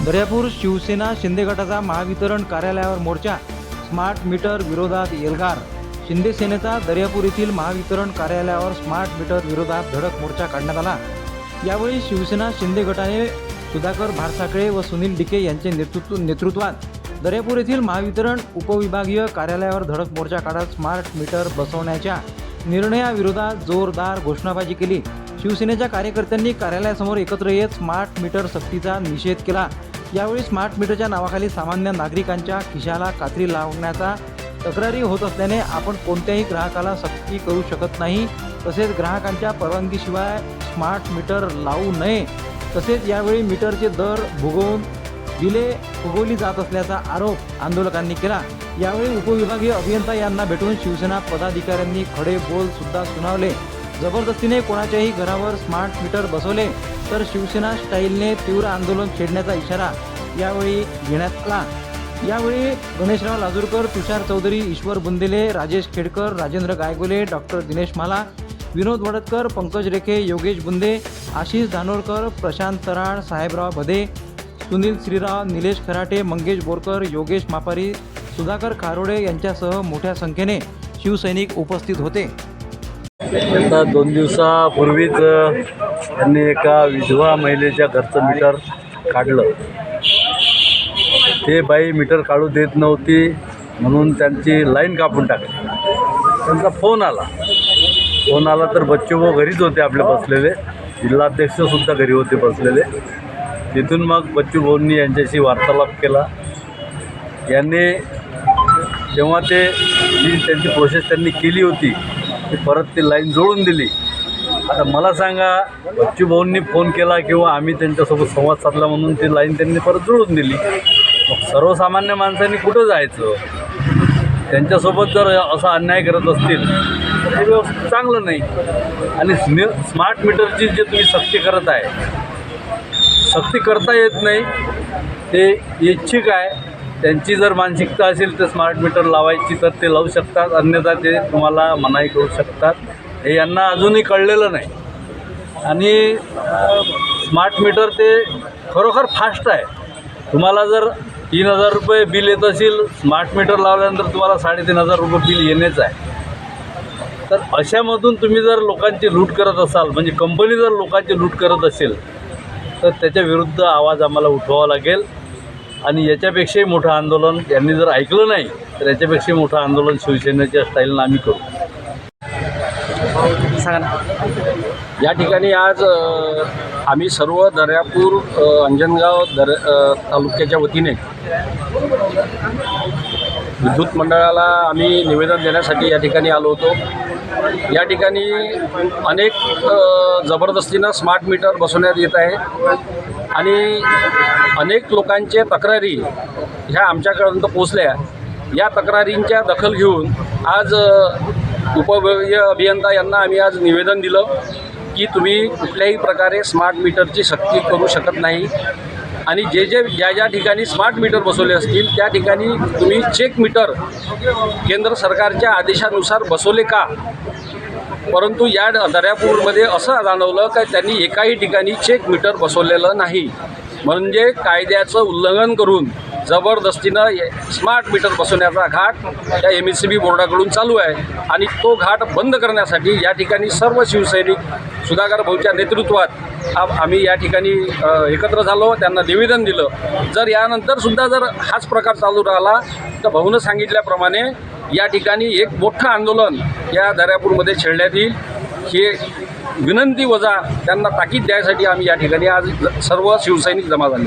दर्यापूर शिवसेना शिंदे गटाचा महावितरण कार्यालयावर मोर्चा, smart meter विरोधात एल्गार। शिंदे सेनेचा दर्यापूर येथील महावितरण कार्यालयावर स्मार्ट मीटर विरोधात धडक मोर्चा काढण्यात आला। यावेळी शिवसेना शिंदे गटाने सुधाकर भारसाखळे व सुनील डिके यांचे नेतृत्वात दर्यापूर येथील महावितरण उपविभागीय कार्यालयावर धडक मोर्चा काढत स्मार्ट मीटर बसवण्याच्या निर्णयाविरोधात जोरदार घोषणाबाजी केली। शिवसेनेच्या कार्यकर्त्यांनी कार्यालयासमोर एकत्र येत स्मार्ट मीटर सक्तीचा निषेध केला। यावेळी स्मार्ट मीटरच्या नावाखाली सामान्य नागरिकांच्या खिशाला कात्री लावण्याचा तक्रारी होत असल्याने आपण कोणत्याही ग्राहकाला सक्ती करू शकत नाही, तसेच ग्राहकांच्या परवानगीशिवाय स्मार्ट मीटर लावू नये। तसेच यावेळी मीटरचे दर बिले फुगवली जात असल्याचा आरोप आंदोलकांनी केला। यावेळी उपविभागीय अभियंता यांना भेटून शिवसेना पदाधिकाऱ्यांनी खडे बोल सुद्धा सुनावले। जबरदस्तीने कोणाच्याही घरावर स्मार्ट मीटर बसवले तर शिवसेना स्टाईलने तीव्र आंदोलन छेडण्याचा इशारा यावेळी घेण्यात आला। यावेळी गणेशराव लाजूरकर, तुषार चौधरी, ईश्वर बुंदेले, राजेश खेडकर, राजेंद्र गायगोले, डॉक्टर दिनेश माला, विनोद वडतकर, पंकज रेखे, योगेश बुंदे, आशिष धानोरकर, प्रशांत तराळ, साहेबराव भदे, सुनील श्रीराव, निलेश खराटे, मंगेश बोरकर, योगेश मापारी, सुधाकर खारोडे यांच्यासह मोठ्या संख्येने शिवसैनिक उपस्थित होते। आता 2 दिवसापूर्वीच त्यांनी एका विधवा महिलेच्या घरचं मीटर काढलं। ते बाई मीटर काढू देत नव्हती म्हणून त्यांची लाईन कापून टाकली। त्यांचा फोन आला तर बच्चूभाऊ घरीच होते आपले बसलेले, जिल्हाध्यक्षसुद्धा घरी होते बसलेले। तिथून मग बच्चूभाऊंनी यांच्याशी वार्तालाप केला। यांनी जेव्हा त्यांची प्रोसेस त्यांनी केली होती ती परत ती लाईन जोडून दिली। आता मला सांगा, बच्चूभाऊंनी फोन केला किंवा आम्ही त्यांच्यासोबत संवाद साधला म्हणून ती लाईन त्यांनी परत जोडून दिली। मग सर्वसामान्य माणसांनी कुठं जायचं? त्यांच्यासोबत जर असा अन्याय करत असतील तर हे व्यवस्थित चांगलं नाही। आणि स्मार्ट मीटरची जे तुम्ही सक्ती करत आहे, सक्ती करता येत नाही, ते इच्छुक आहे, त्यांची जर मानसिकता असेल तर स्मार्ट मीटर लावायची तर ते लावू शकतात, अन्यथा ते तुम्हाला मनाई करू शकतात। हे यांना अजूनही कळलेलं नाही। आणि स्मार्ट मीटर ते खरोखर फास्ट आहे। तुम्हाला जर 3000 रुपये बिल येत असेल, स्मार्ट मीटर लावल्यानंतर तुम्हाला 3500 रुपये बिल येणेच आहे। तर अशामधून तुम्ही जर लोकांची लूट करत असाल, म्हणजे कंपनी जर लोकांची लूट करत असेल तर त्याच्या विरुद्ध आवाज आम्हाला उठवावा लागेल। आणि याच्यापेक्षाही मोठं आंदोलन, यांनी जर ऐकलं नाही तर याच्यापेक्षाही मोठं आंदोलन शिवसेनेच्या स्टाईलनं आम्ही करू। सांगा ना। या ठिकाणी आज आम्ही सर्व दर्यापूर अंजनगाव तालुक्याच्या वतीने विद्युत मंडळाला आम्ही निवेदन देण्यासाठी या ठिकाणी आलो होतो। या ठिकाणी अनेक जबरदस्तीनं स्मार्ट मीटर बसवण्यात येत आहे आणि अनेक लोकांच्या तक्रारी ह्या आमच्यापर्यंत पोचल्या। या तक्रारींच्या दखल घेऊन आज उपविभागीय अभियंता यांना आम्ही आज निवेदन दिलं की तुम्ही कुठल्याही प्रकारे स्मार्ट मीटरची सक्ती करू शकत नाही आणि ज्या ठिकाणी स्मार्ट मीटर बसवले असतील त्या ठिकाणी तुम्ही चेक मीटर केंद्र सरकारच्या आदेशानुसार बसवले का? परंतु या दर्यापूरमध्ये असं जाणवलं की त्यांनी एकाही ठिकाणी चेक मीटर बसवलेलं नाही, म्हणजे कायद्याचं उल्लंघन करून जबरदस्तीनं स्मार्ट मीटर बसवण्याचा घाट या MSCB बोर्डाकडून चालू आहे। आणि तो घाट बंद करण्यासाठी या ठिकाणी सर्व शिवसैनिक सुधाकर भाऊच्या नेतृत्वात आम्ही या ठिकाणी एकत्र झालो, त्यांना निवेदन दिलं। जर यानंतरसुद्धा जर हाच प्रकार चालू राहिला तर भाऊनं सांगितल्याप्रमाणे या ठिकाणी एक मोठं आंदोलन या दर्यापूरमध्ये छेडण्यात येईल। हे विनंती वजा त्यांना ताकीद द्यायसाठी आम्ही या ठिकाणी आज सर्व शिवसैनिक जमा झाले।